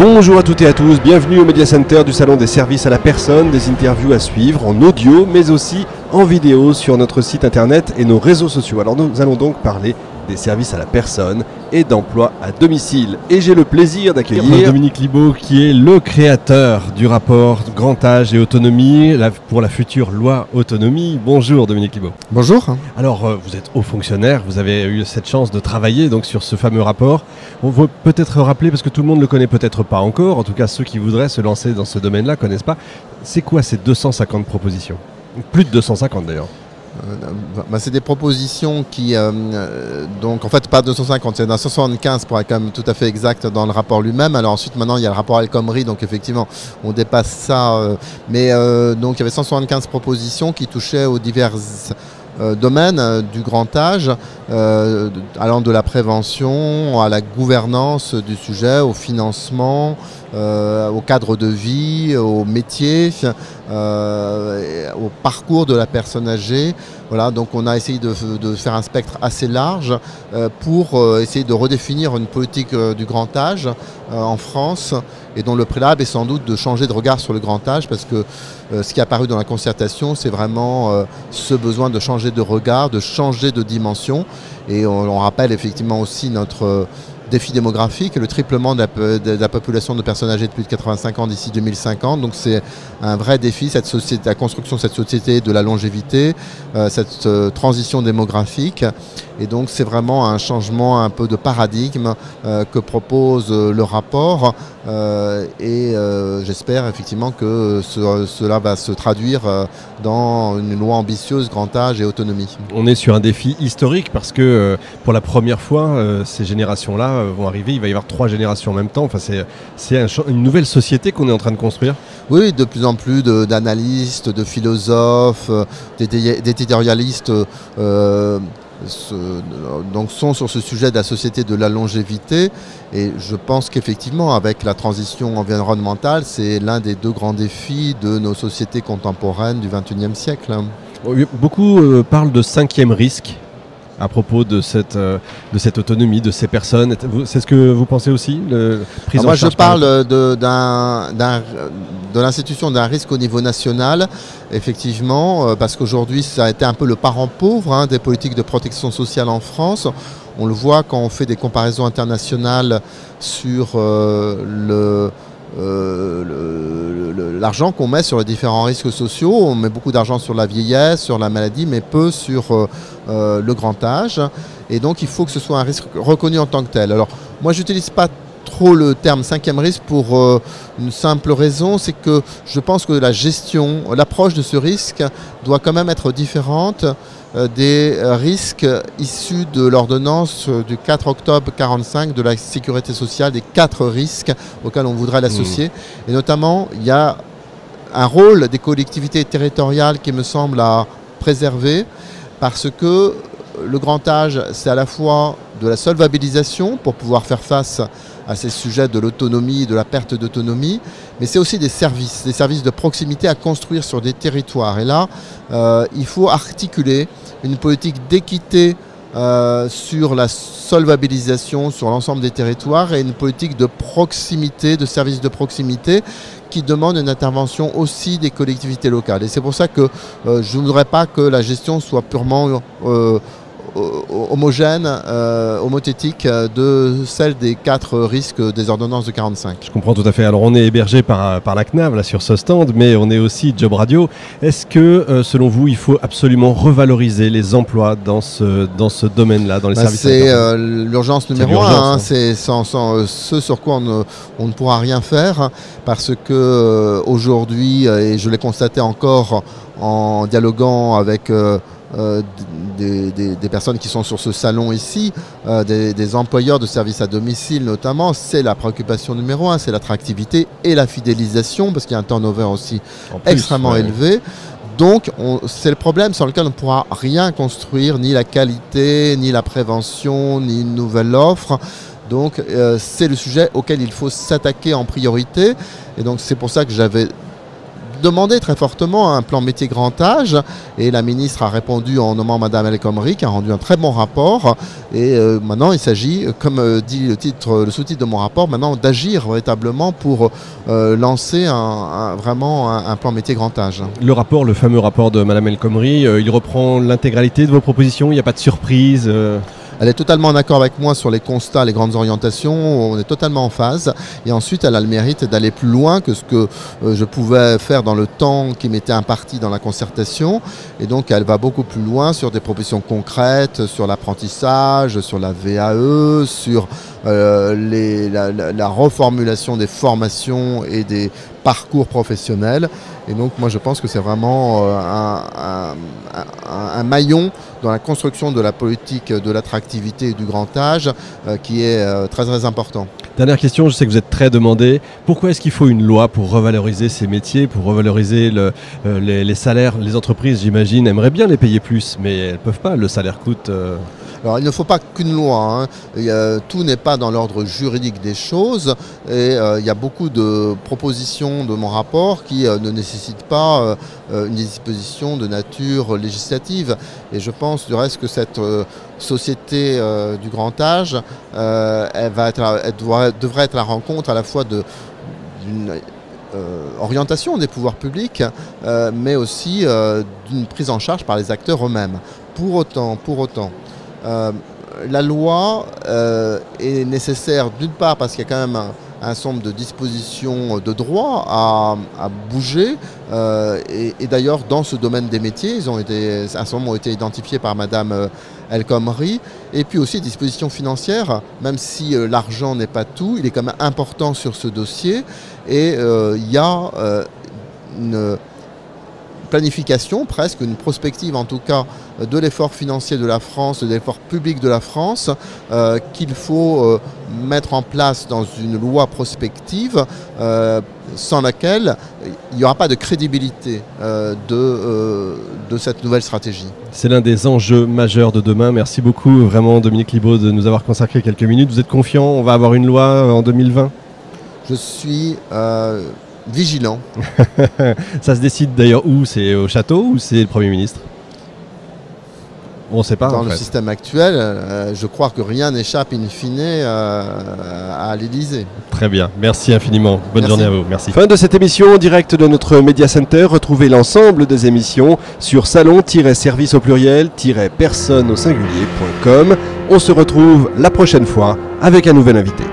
Bonjour à toutes et à tous, bienvenue au Media Center du Salon des services à la personne, des interviews à suivre en audio mais aussi en vidéo sur notre site internet et nos réseaux sociaux. Alors nous allons donc parler des services à la personne et d'emploi à domicile. Et j'ai le plaisir d'accueillir Dominique Libaud qui est le créateur du rapport Grand Âge et Autonomie pour la future loi Autonomie. Bonjour Dominique Libaud. Bonjour. Alors vous êtes haut fonctionnaire, vous avez eu cette chance de travailler donc sur ce fameux rapport. On va peut-être rappeler, parce que tout le monde ne le connaît peut-être pas encore, en tout cas ceux qui voudraient se lancer dans ce domaine-là ne connaissent pas. C'est quoi ces 250 propositions ? Plus de 250 d'ailleurs. C'est des propositions qui, donc en fait pas 250, c'est 175 pour être quand même tout à fait exact dans le rapport lui-même. Alors ensuite maintenant il y a le rapport El Khomri, donc effectivement on dépasse ça. Donc il y avait 175 propositions qui touchaient aux divers domaines du grand âge, allant de la prévention à la gouvernance du sujet, au financement, au cadre de vie, au métier, au parcours de la personne âgée. Voilà, donc on a essayé de faire un spectre assez large pour essayer de redéfinir une politique du grand âge en France, et dont le préalable est sans doute de changer de regard sur le grand âge, parce que ce qui est apparu dans la concertation, c'est vraiment ce besoin de changer de regard, de changer de dimension. Et on rappelle effectivement aussi notre défi démographique, le triplement de la population de personnes âgées de plus de 85 ans d'ici 2050. Donc c'est un vrai défi, cette société, la construction de cette société de la longévité, cette transition démographique. Et donc c'est vraiment un changement un peu de paradigme que propose le rapport. J'espère effectivement que cela va se traduire dans une loi ambitieuse, grand âge et autonomie. On est sur un défi historique parce que pour la première fois, ces générations-là vont arriver. Il va y avoir 3 générations en même temps. Enfin, c'est une nouvelle société qu'on est en train de construire. Oui, de plus en plus d'analystes, de philosophes, d'éditorialistes sont sur ce sujet de la société de la longévité, et je pense qu'effectivement avec la transition environnementale, c'est l'un des 2 grands défis de nos sociétés contemporaines du XXIe siècle. Beaucoup parlent de 5e risque à propos de cette autonomie, de ces personnes. C'est ce que vous pensez aussi, moi je parle de l'institution d'un risque au niveau national, effectivement, parce qu'aujourd'hui ça a été un peu le parent pauvre des politiques de protection sociale en France. On le voit quand on fait des comparaisons internationales sur l'argent qu'on met sur les différents risques sociaux. On met beaucoup d'argent sur la vieillesse, sur la maladie, mais peu sur le grand âge. Et donc il faut que ce soit un risque reconnu en tant que tel. Alors moi j'utilise pas trop le terme 5e risque pour une simple raison, c'est que je pense que la gestion, l'approche de ce risque doit quand même être différente des risques issus de l'ordonnance du 4 octobre 1945 de la sécurité sociale, des 4 risques auxquels on voudrait l'associer. Et notamment, il y a un rôle des collectivités territoriales qui me semble à préserver, parce que le grand âge, c'est à la fois de la solvabilisation pour pouvoir faire face à ces sujets de l'autonomie, de la perte d'autonomie, mais c'est aussi des services de proximité à construire sur des territoires. Et là, il faut articuler une politique d'équité sur la solvabilisation sur l'ensemble des territoires, et une politique de proximité, de services de proximité qui demande une intervention aussi des collectivités locales. Et c'est pour ça que je ne voudrais pas que la gestion soit purement homogène, homothétique de celle des 4 risques des ordonnances de 45. Je comprends tout à fait. Alors on est hébergé par la CNAV là, sur ce stand, mais on est aussi Job Radio. Est-ce que selon vous, il faut absolument revaloriser les emplois dans ce domaine-là, dans les services? C'est l'urgence numéro 1. C'est ce sur quoi on ne pourra rien faire, parce que aujourd'hui, et je l'ai constaté encore en dialoguant avec des personnes qui sont sur ce salon ici, des employeurs de services à domicile notamment, c'est la préoccupation numéro 1, c'est l'attractivité et la fidélisation, parce qu'il y a un turnover aussi extrêmement élevé. Donc c'est le problème sur lequel on ne pourra rien construire, ni la qualité, ni la prévention, ni une nouvelle offre. Donc c'est le sujet auquel il faut s'attaquer en priorité, et donc c'est pour ça que j'avais demandé très fortement un plan métier grand âge et la ministre a répondu en nommant Madame El Khomri qui a rendu un très bon rapport et maintenant il s'agit, comme dit le sous-titre de mon rapport, maintenant d'agir véritablement pour lancer vraiment un plan métier grand âge. Le rapport, le fameux rapport de Madame El Khomri, il reprend l'intégralité de vos propositions, il n'y a pas de surprise Elle est totalement en accord avec moi sur les constats, les grandes orientations, on est totalement en phase. Et ensuite, elle a le mérite d'aller plus loin que ce que je pouvais faire dans le temps qui m'était imparti dans la concertation. Et donc, elle va beaucoup plus loin sur des propositions concrètes, sur l'apprentissage, sur la VAE, sur la reformulation des formations et des parcours professionnels. Et donc moi je pense que c'est vraiment un maillon dans la construction de la politique de l'attractivité et du grand âge qui est très très important. Dernière question, je sais que vous êtes très demandé. Pourquoi est-ce qu'il faut une loi pour revaloriser ces métiers, pour revaloriser les salaires? Les entreprises, j'imagine, aimeraient bien les payer plus, mais elles ne peuvent pas, le salaire coûte... Alors il ne faut pas qu'une loi, hein. Tout n'est pas dans l'ordre juridique des choses et il y a beaucoup de propositions de mon rapport qui ne nécessitent pas une disposition de nature législative. Et je pense du reste que cette société du grand âge, devrait être la rencontre à la fois d'une orientation des pouvoirs publics, mais aussi d'une prise en charge par les acteurs eux-mêmes. Pour autant, la loi est nécessaire d'une part parce qu'il y a quand même un certain nombre de dispositions de droit à bouger et d'ailleurs dans ce domain des métiers, un certain nombre ont été identifiés par Madame El Khomri et puis aussi des dispositions financières, même si l'argent n'est pas tout, il est quand même important sur ce dossier et il y a une planification, presque une prospective en tout cas, de l'effort financier de la France, de l'effort public de la France, qu'il faut mettre en place dans une loi prospective, sans laquelle il n'y aura pas de crédibilité de cette nouvelle stratégie. C'est l'un des enjeux majeurs de demain. Merci beaucoup vraiment Dominique Libaud de nous avoir consacré quelques minutes. Vous êtes confiant, on va avoir une loi en 2020 ? Je suis... vigilant. Ça se décide d'ailleurs où? C'est au château ou c'est le Premier ministre? On ne sait pas. Dans le système actuel, je crois que rien n'échappe in fine à l'Élysée. Très bien, merci infiniment. Bonne Merci. Journée à vous. Merci. Fin de cette émission en direct de notre Media Center. Retrouvez l'ensemble des émissions sur salon-service au pluriel-personne au singulier.com. On se retrouve la prochaine fois avec un nouvel invité.